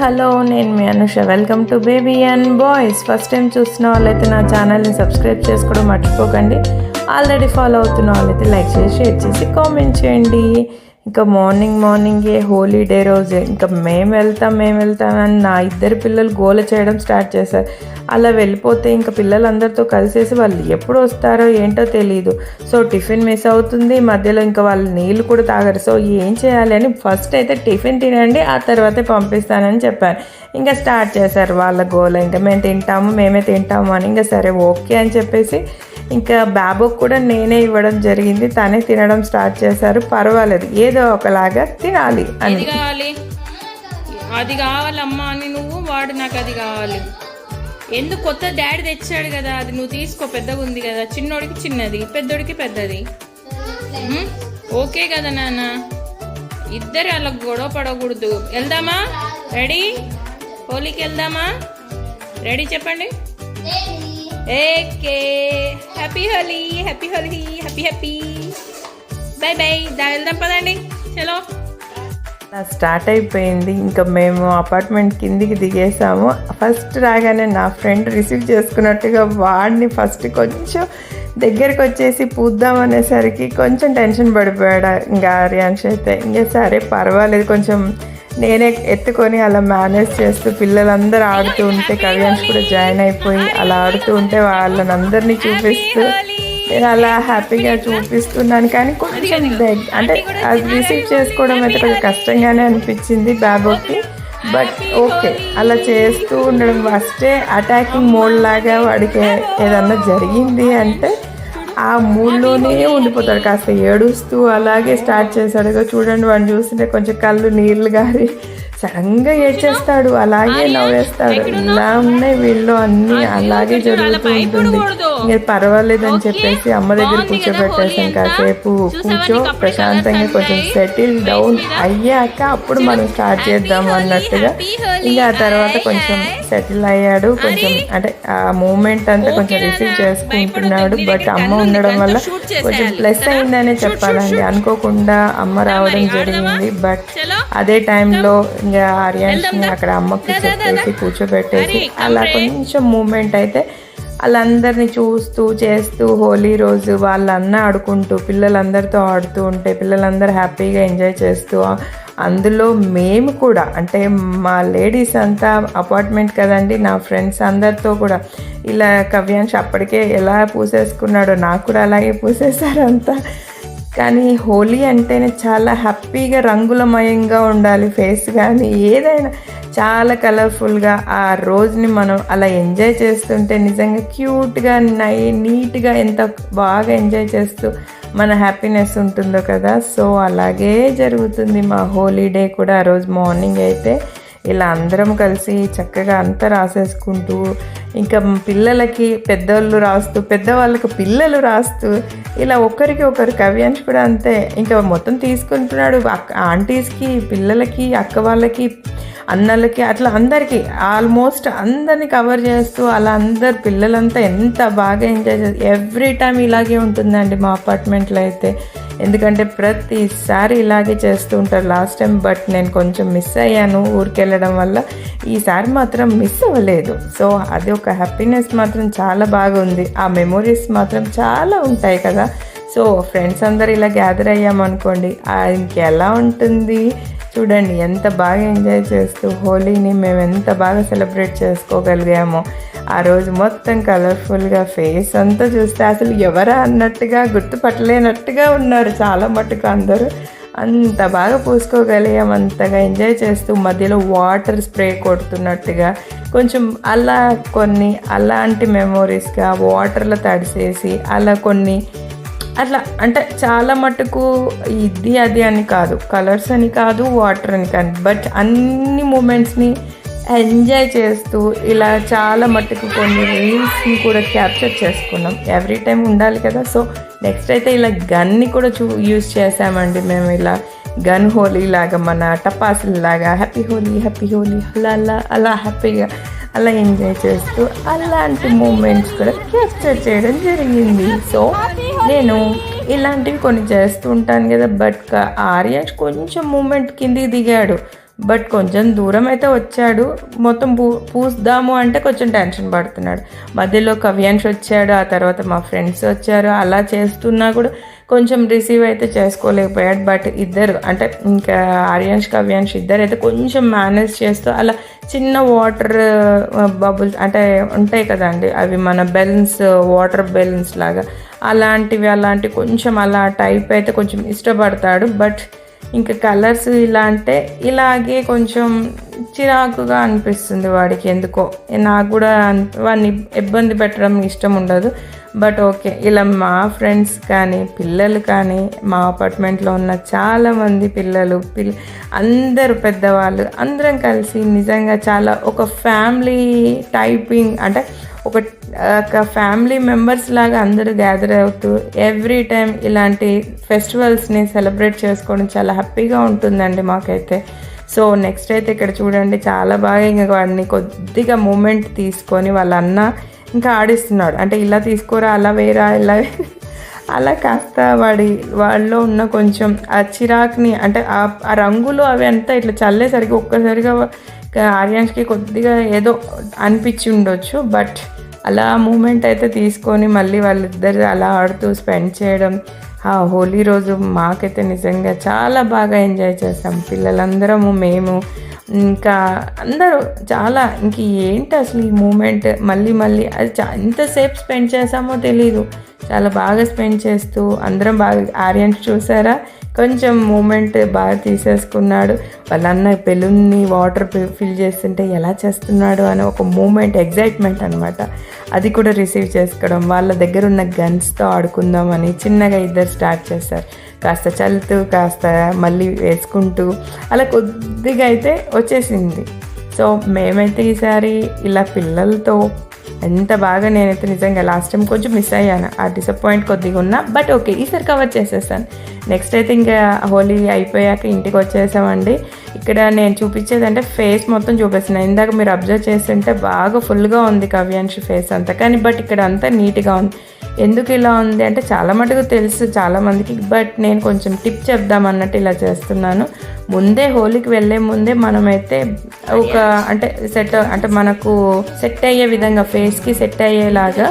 Hello, నేను మీ Anusha. Welcome to baby and boys. First time చూస్తున్న వాళ్ళైతే నా ఛానల్ని సబ్స్క్రైబ్ చేసుకోవడం మర్చిపోకండి. ఆల్రెడీ ఫాలో అవుతున్న వాళ్ళైతే లైక్ చేసి షేర్ చేసి కామెంట్ చేయండి. ఇంకా మార్నింగే హోలీడే రోజే ఇంకా మేము వెళ్తామని నా ఇద్దరు పిల్లలు గోల చేయడం స్టార్ట్ చేశారు. అలా వెళ్ళిపోతే ఇంకా పిల్లలందరితో కలిసేసి వాళ్ళు ఎప్పుడు వస్తారో ఏంటో తెలియదు. సో టిఫిన్ మిస్ అవుతుంది, మధ్యలో ఇంకా వాళ్ళు నీళ్ళు కూడా తాగరు. సో ఏం చేయాలి అని ఫస్ట్ అయితే టిఫిన్ తినండి, ఆ తర్వాతే పంపిస్తానని చెప్పాను. ఇంకా స్టార్ట్ చేశారు వాళ్ళ గోల. ఇంకా మేమే తింటాము అని. ఇంకా సరే ఓకే అని చెప్పేసి ఇంకా బాబుకి కూడా నేనే ఇవ్వడం జరిగింది. తనే తినడం స్టార్ట్ చేశారు. పర్వాలేదు, ఏదో ఒకలాగా తినాలి అని. అది కావాలమ్మా అని నువ్వు వాడు నాకు అది కావాలి ఎందుకు కొత్త డాడీ తెచ్చాడు కదా, అది నువ్వు తీసుకో, పెద్దగా ఉంది కదా. చిన్నోడికి చిన్నది, పెద్దోడికి పెద్దది. ఓకే కదా నాన్న, ఇద్దరు అలా గొడవ పడకూడదు. వెళ్దామా? రెడీ? హోలీకి వెళ్దామా? రెడీ చెప్పండి. ఏకే happy Holi, happy Holi, happy happy. Bye bye. వెళ్దాం పదండి, చలో. స్టార్ట్ అయిపోయింది. ఇంకా మేము అపార్ట్మెంట్ కిందికి దిగేసాము. ఫస్ట్ రాగానే నా ఫ్రెండ్ రిసీవ్ చేసుకున్నట్టుగా వాడిని ఫస్ట్ కొంచెం దగ్గరికి వచ్చేసి పూద్దాం అనేసరికి కొంచెం టెన్షన్ పడిపోయాడు ఇంకా ఆర్యాన్ష్ అయితే. ఇంకా సరే పర్వాలేదు, కొంచెం నేనే ఎత్తుకొని అలా మేనేజ్ చేస్తూ పిల్లలందరూ ఆడుతూ ఉంటే కళ్యాణ్ కూడా జాయిన్ అయిపోయి అలా ఆడుతూ ఉంటే వాళ్ళని అందరినీ చూపిస్తూ నేను అలా హ్యాపీగా చూపిస్తున్నాను. కానీ కొంచెం అంటే అది రిసీవ్ చేసుకోవడం అయితే కొంచెం కష్టంగానే అనిపించింది బాబుకి. బట్ ఓకే, అలా చేస్తూ ఉండడం. ఫస్టే అటాకింగ్ మోడ్ లాగా వాడికి ఏదన్నా జరిగింది అంటే ఆ మూడ్లోనే ఉండిపోతాడు. కాస్త ఏడుస్తూ అలాగే స్టార్ట్ చేశాడు. చూడండి, వాడిని చూస్తుంటే కొంచెం కళ్ళు నీళ్ళు గారి సడన్గా ఏడ్చేస్తాడు, అలాగే నవ్వేస్తాడు. ఇలా ఉన్నాయి వీళ్ళు అన్నీ అలాగే జరుగుతూ ఉంటుంది. ఇంకా పర్వాలేదని చెప్పేసి అమ్మ దగ్గర కూర్చోబెట్టేసాం. కాసేపు కూర్చో ప్రశాంతంగా కొంచెం సెటిల్ డౌన్ అయ్యాక అప్పుడు మనం స్టార్ట్ చేద్దాము అన్నట్టుగా. ఇంకా ఆ తర్వాత కొంచెం సెటిల్ అయ్యాడు. కొంచెం అంటే ఆ మూమెంట్ అంతా కొంచెం రిసీవ్ చేసుకుంటున్నాడు. బట్ అమ్మ ఉండడం వల్ల కొంచెం ప్లస్ అయిందనే చెప్పాలండి. అనుకోకుండా అమ్మ రావడం జరిగింది. బట్ అదే టైంలో ఇంకా ఆర్యాన్స్ని అక్కడ అమ్మకి చెప్పేసి కూర్చోబెట్టేసి అలా కొంచెం మూమెంట్ అయితే వాళ్ళందరినీ చూస్తూ చేస్తూ హోలీ రోజు వాళ్ళన్న ఆడుకుంటూ పిల్లలందరితో ఆడుతూ ఉంటే పిల్లలందరూ హ్యాపీగా ఎంజాయ్ చేస్తూ, అందులో మేము కూడా అంటే మా లేడీస్ అంతా అపార్ట్మెంట్ కదండి, నా ఫ్రెండ్స్ అందరితో కూడా ఇలా కవ్యాంశ్ అప్పటికే ఎలా పూసేసుకున్నాడో నాకు కూడా అలాగే పూసేశారు అంతా. కానీ హోలీ అంటేనే చాలా హ్యాపీగా రంగులమయంగా ఉండాలి ఫేస్, కానీ ఏదైనా చాలా కలర్ఫుల్గా ఆ రోజుని మనం అలా ఎంజాయ్ చేస్తుంటే నిజంగా క్యూట్గా నీట్గా ఎంత బాగా ఎంజాయ్ చేస్తూ మన హ్యాపీనెస్ ఉంటుందో కదా. సో అలాగే జరుగుతుంది మా హోలీడే కూడా. ఆ రోజు మార్నింగ్ అయితే ఇలా అందరం కలిసి చక్కగా అంతా రాసేసుకుంటూ, ఇంకా పిల్లలకి పెద్దవాళ్ళు రాస్తూ పెద్దవాళ్ళకి పిల్లలు రాస్తూ ఇలా ఒకరికి ఒకరు. కవ్యాంశ్ కూడా అంతే, ఇంకా మొత్తం తీసుకుంటున్నాడు. ఆంటీస్కి, పిల్లలకి, అక్క వాళ్ళకి, అన్నలకి, అట్లా అందరికీ ఆల్మోస్ట్ అందరినీ కవర్ చేస్తూ అలా అందరు పిల్లలంతా ఎంత బాగా ఎంజాయ్ చేస్తారు. ఎవ్రీ టైం ఇలాగే ఉంటుందండి మా అపార్ట్మెంట్లో అయితే. ఎందుకంటే ప్రతిసారి ఇలాగే చేస్తూ ఉంటారు. లాస్ట్ టైం బట్ నేను కొంచెం మిస్ అయ్యాను ఊరికి వెళ్ళడం వల్ల. ఈసారి మాత్రం మిస్ అవ్వలేదు. సో అది ఒక హ్యాపీనెస్ మాత్రం చాలా బాగుంది. ఆ మెమొరీస్ మాత్రం చాలా ఉంటాయి కదా. సో ఫ్రెండ్స్ అందరు ఇలా గ్యాదర్ అయ్యామనుకోండి, ఇంకెలా ఉంటుంది చూడండి. ఎంత బాగా ఎంజాయ్ చేస్తూ హోలీని మేము ఎంత బాగా సెలబ్రేట్ చేసుకోగలిగామో. ఆ రోజు మొత్తం కలర్ఫుల్గా ఫేస్ అంతా చూస్తే అసలు ఎవరా అన్నట్టుగా గుర్తుపట్టలేనట్టుగా ఉన్నారు చాలా మటుకు అందరూ. అంత బాగా పూసుకోగలిగాం, అంతగా ఎంజాయ్ చేస్తూ మధ్యలో వాటర్ స్ప్రే కొడుతున్నట్టుగా కొంచెం అలా కొన్ని అలాంటి మెమోరీస్గా వాటర్లో తడిసేసి అలా కొన్ని అట్లా అంటే చాలా మటుకు ఇది అది అని కాదు, కలర్స్ అని కాదు, వాటర్ అని కాదు, బట్ అన్ని మూమెంట్స్ని ఎంజాయ్ చేస్తూ ఇలా చాలా మట్టుకు కొన్ని రీల్స్ని కూడా క్యాప్చర్ చేసుకున్నాం. ఎవ్రీ టైం ఉండాలి కదా. సో నెక్స్ట్ అయితే ఇలా గన్ని కూడా యూజ్ చేసామండి మేము. ఇలా గన్ హోలీ లాగా, మన టపాసులాగా హ్యాపీ హోలీ అలా హ్యాపీగా అలా ఎంజాయ్ చేస్తూ అలాంటి మూమెంట్స్ కూడా క్యాప్చర్ చేయడం జరిగింది. సో నేను ఇలాంటివి కొన్ని చేస్తూ ఉంటాను కదా. బట్ ఆర్యాష్ కొంచెం మూమెంట్ కిందికి దిగాడు. బట్ కొంచెం దూరం అయితే వచ్చాడు. మొత్తం పూస్తాము అంటే కొంచెం టెన్షన్ పడుతున్నాడు. మధ్యలో కవ్యాంష్ వచ్చాడు, ఆ తర్వాత మా ఫ్రెండ్స్ వచ్చారు. అలా చేస్తున్నా కూడా కొంచెం రిసీవ్ అయితే చేసుకోలేకపోయాడు. బట్ ఇద్దరు అంటే ఇంకా ఆర్యాన్ష్ కవ్యాంష్ ఇద్దరు అయితే కొంచెం మేనేజ్ చేస్తూ అలా చిన్న వాటర్ బబుల్స్ అంటే ఉంటాయి కదండి, అవి మన బెలూన్స్, వాటర్ బెలూన్స్ లాగా అలాంటి కొంచెం అలా టైప్ అయితే కొంచెం ఇష్టపడతాడు. బట్ ఇంకా కలర్స్ ఇలా అంటే ఇలాగే కొంచెం చిరాకుగా అనిపిస్తుంది వాడికి ఎందుకో. నాకు కూడా వాడిని ఇబ్బంది పెట్టడం ఇష్టం ఉండదు. బట్ ఓకే, ఇలా మా ఫ్రెండ్స్ కానీ పిల్లలు కానీ మా అపార్ట్మెంట్లో ఉన్న చాలామంది పిల్లలు అందరూ పెద్దవాళ్ళు అందరం కలిసి నిజంగా చాలా ఒక ఫ్యామిలీ టైపింగ్ అంటే ఒక ఫ్యామిలీ మెంబర్స్ లాగా అందరూ గ్యాదర్ అవుతూ ఎవ్రీ టైం ఇలాంటి ఫెస్టివల్స్ని సెలబ్రేట్ చేసుకోవడం చాలా హ్యాపీగా ఉంటుందండి మాకైతే. సో నెక్స్ట్ అయితే ఇక్కడ చూడండి చాలా బాగా ఇంకా వాడిని కొద్దిగా మూమెంట్ తీసుకొని వాళ్ళ అన్న ఇంకా ఆడిస్తున్నాడు. అంటే ఇలా తీసుకోరా, అలా వేరా, ఇలా అలా కాస్త వాళ్ళలో ఉన్న కొంచెం ఆ చిరాకుని అంటే ఆ రంగులు అవి అంతా ఇట్లా చల్లేసరికి ఒక్కసారిగా ఆర్యాన్స్కి కొద్దిగా ఏదో అనిపించి ఉండొచ్చు. బట్ అలా మూమెంట్ అయితే తీసుకొని మళ్ళీ వాళ్ళిద్దరు అలా ఆడుతూ స్పెండ్ చేయడం ఆ హోలీ రోజు మాకైతే నిజంగా చాలా బాగా ఎంజాయ్ చేసాం పిల్లలందరము, మేము ఇంకా అందరూ చాలా. ఇంక ఏంటి అసలు ఈ మూమెంట్ మళ్ళీ అది ఎంతసేపు స్పెండ్ చేసామో తెలీదు. చాలా బాగా స్పెండ్ చేస్తూ అందరం బాగా ఆర్యన్స్ చూసారా కొంచెం మూమెంట్ బాగా తీసేసుకున్నాడు. వాళ్ళన్న బెలూన్ని వాటర్ ఫిల్ చేస్తుంటే ఎలా చేస్తున్నాడు అని ఒక మూమెంట్ ఎగ్జైట్మెంట్ అనమాట. అది కూడా రిసీవ్ చేసుకోవడం, వాళ్ళ దగ్గర ఉన్న గన్స్తో ఆడుకుందామని చిన్నగా ఇద్దరు స్టార్ట్ చేస్తారు. కాస్త చల్లుతూ కాస్త మళ్ళీ వేసుకుంటూ అలా కొద్దిగా అయితే వచ్చేసింది. సో మేమైతే ఈసారి ఇలా పిల్లలతో ఎంత బాగా నేనైతే నిజంగా లాస్ట్ టైం కొంచెం మిస్ అయ్యాను, ఆ డిసప్పాయింట్ కొద్దిగా ఉన్నా. బట్ ఓకే, ఈసారి కవర్ చేసేసాను. నెక్స్ట్ అయితే ఇంకా హోలీ అయిపోయాక ఇంటికి వచ్చేసామండి. ఇక్కడ నేను చూపించేది అంటే ఫేస్ మొత్తం చూపిస్తున్నాను. ఇందాక మీరు అబ్జర్వ్ చేస్తుంటే బాగా ఫుల్గా ఉంది కవ్యాంష్ ఫేస్ అంతా, కానీ బట్ ఇక్కడ అంతా నీట్గా ఉంది. ఎందుకు ఇలా ఉంది అంటే చాలా మటుకు తెలుసు చాలామందికి, బట్ నేను కొంచెం టిప్ చెప్దామన్నట్టు ఇలా చేస్తున్నాను. ముందే హోలీకి వెళ్ళే ముందే మనమైతే ఒక అంటే మనకు సెట్ అయ్యే విధంగా ఫేస్కి సెట్ అయ్యేలాగా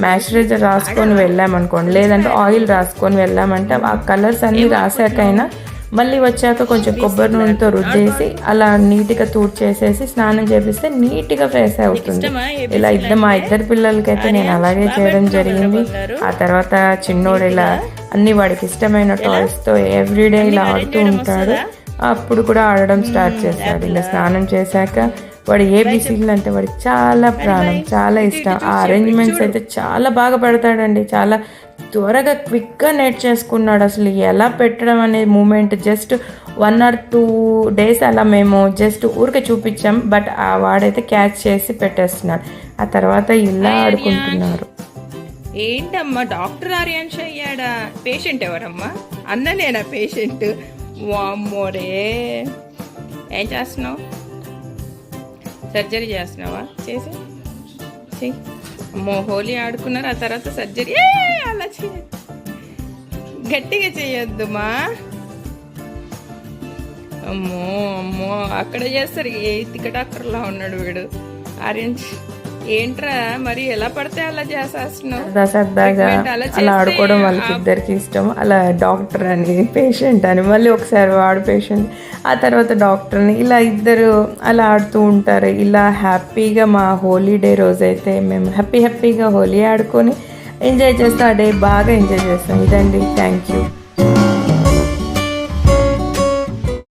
మాయిశ్చరైజర్ రాసుకొని వెళ్ళామనుకోండి, లేదంటే ఆయిల్ రాసుకొని వెళ్ళామంటే ఆ కలర్స్ అన్నీ రాసాకైనా మళ్ళీ వచ్చాక కొంచెం కొబ్బరి నూనెతో రుద్దేసి అలా నీట్గా చేసేసి స్నానం చేపిస్తే నీట్గా ఫేస్ అవుతుంది. ఇలా మా ఇద్దరు పిల్లలకైతే నేను అలాగే చేయడం జరిగింది. ఆ తర్వాత చిన్నోడు ఇలా అన్ని వాడికి ఇష్టమైన టాయ్స్తో ఎవ్రీడే ఇలా ఆడుతూ ఉంటాడు. అప్పుడు కూడా ఆడడం స్టార్ట్ చేస్తాడు. ఇలా స్నానం చేశాక వాడు ఏబీసీలు అంటే వాడికి చాలా ప్రాణం, చాలా ఇష్టం. ఆ అరేంజ్మెంట్స్ అయితే చాలా బాగా పెడతాడండి, చాలా త్వరగా క్విక్గా నేర్చేసుకున్నాడు. అసలు ఎలా పెట్టడం అనే మూమెంట్ జస్ట్ 1 or 2 days అలా మేము జస్ట్ ఊరికే చూపించాం. బట్ ఆ వాడైతే క్యాచ్ చేసి పెట్టేస్తున్నాడు. ఆ తర్వాత ఇలా ఆడుకుంటున్నారు. ఏంటమ్మా డాక్టర్ ఆర్యాన్ష్ అయ్యాడా? పేషెంట్ ఎవరమ్మా? అన్ననేనా పేషెంట్? వామ్మోరే, ఏం చేస్తున్నావు? సర్జరీ చేస్తున్నావా? చేసి అమ్మో, హోలీ ఆడుకున్నారు, ఆ తర్వాత సర్జరీ. అలా గట్టిగా చేయొద్దు మా. అమ్మో అక్కడ చేస్తారు. ఏ డాక్టర్లా ఉన్నాడు వీడు ఆరెంజ్. ఏంట్రా మరి ఎలా పడితే అలా చేసేస్తున్నావు? సరదాగా అలా ఆడుకోవడం వాళ్ళకి ఇద్దరికి ఇష్టం. అలా డాక్టర్ అని పేషెంట్ అని మళ్ళీ ఒకసారి వాడు పేషెంట్, ఆ తర్వాత డాక్టర్ని, ఇలా ఇద్దరు అలా ఆడుతూ ఉంటారు. ఇలా హ్యాపీగా మా హోలీ డే రోజైతే మేము హ్యాపీగా హోలీ ఆడుకొని ఎంజాయ్ చేస్తాం. ఆ డే బాగా ఎంజాయ్ చేస్తాం. ఇదండి, థ్యాంక్ యూ.